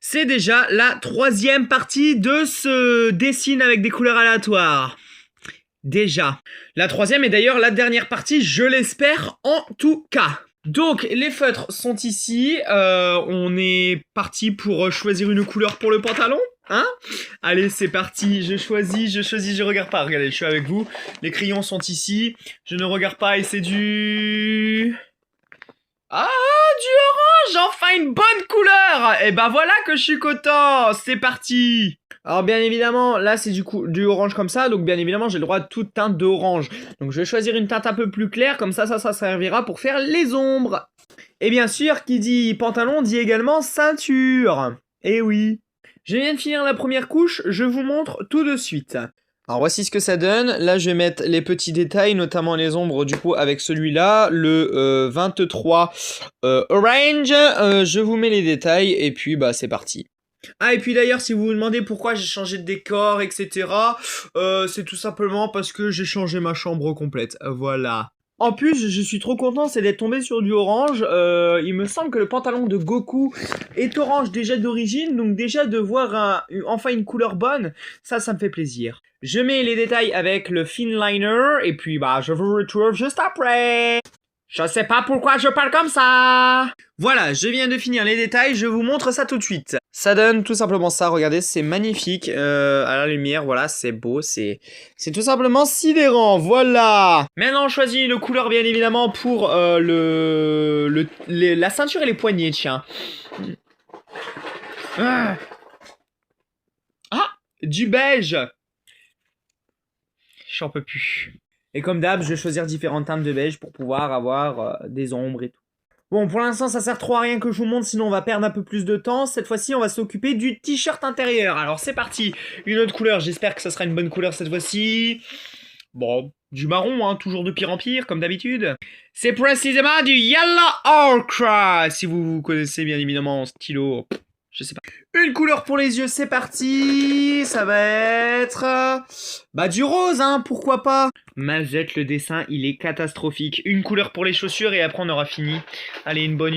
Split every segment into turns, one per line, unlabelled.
C'est déjà la troisième partie de ce dessin avec des couleurs aléatoires. Déjà. La troisième est d'ailleurs la dernière partie, je l'espère en tout cas. Donc les feutres sont ici, on est parti pour choisir une couleur pour le pantalon, hein? Allez c'est parti, je choisis, je regarde pas, regardez je suis avec vous, les crayons sont ici, je ne regarde pas et c'est du... Ah, du orange, enfin une bonne couleur. Et ben voilà que je suis content, c'est parti. Alors bien évidemment, là c'est du orange comme ça, donc bien évidemment j'ai le droit de toute teinte d'orange. Donc je vais choisir une teinte un peu plus claire, comme ça servira pour faire les ombres. Et bien sûr, qui dit pantalon dit également ceinture. Et oui. Je viens de finir la première couche, je vous montre tout de suite. Alors voici ce que ça donne, là je vais mettre les petits détails, notamment les ombres du coup avec celui-là, le 23 orange, je vous mets les détails et puis bah c'est parti. Ah et puis d'ailleurs si vous vous demandez pourquoi j'ai changé de décor etc, c'est tout simplement parce que j'ai changé ma chambre complète, voilà. En plus, je suis trop content, c'est d'être tombé sur du orange. Il me semble que le pantalon de Goku est orange déjà d'origine, donc déjà de voir enfin une couleur bonne, ça me fait plaisir. Je mets les détails avec le fin liner, et puis bah je vous retrouve juste après. Je sais pas pourquoi je parle comme ça. Voilà, je viens de finir les détails, je vous montre ça tout de suite. Ça donne tout simplement ça, regardez, c'est magnifique à la lumière, voilà, c'est beau, c'est tout simplement sidérant, voilà. Maintenant, on choisit une couleur bien évidemment pour la ceinture et les poignets, tiens. Ah, du beige. J'en peux plus. Et comme d'hab, je vais choisir différentes teintes de beige pour pouvoir avoir des ombres et tout. Bon, pour l'instant, ça sert trop à rien que je vous montre, sinon on va perdre un peu plus de temps. Cette fois-ci, on va s'occuper du t-shirt intérieur. Alors, c'est parti. Une autre couleur, j'espère que ça sera une bonne couleur cette fois-ci. Bon, du marron, hein, toujours de pire en pire, comme d'habitude. C'est précisément du Yellow Ochre, si vous connaissez bien évidemment en stylo. Je sais pas. Une couleur pour les yeux, c'est parti. Ça va être... bah du rose, hein, pourquoi pas. Mazette, le dessin, il est catastrophique. Une couleur pour les chaussures et après on aura fini. Allez, une bonne.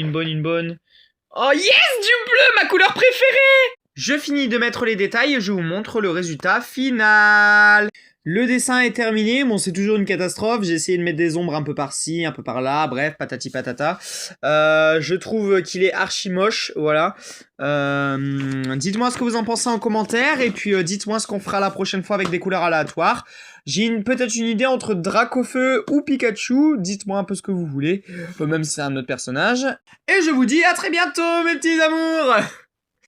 Oh yes, du bleu, ma couleur préférée. Je finis de mettre les détails et je vous montre le résultat final. Le dessin est terminé, bon c'est toujours une catastrophe, j'ai essayé de mettre des ombres un peu par-ci, un peu par-là, bref, patati patata. Je trouve qu'il est archi moche, voilà. Dites-moi ce que vous en pensez en commentaire, et puis dites-moi ce qu'on fera la prochaine fois avec des couleurs aléatoires. J'ai peut-être une idée entre Dracofeu ou Pikachu, dites-moi un peu ce que vous voulez, même si c'est un autre personnage. Et je vous dis à très bientôt mes petits amours.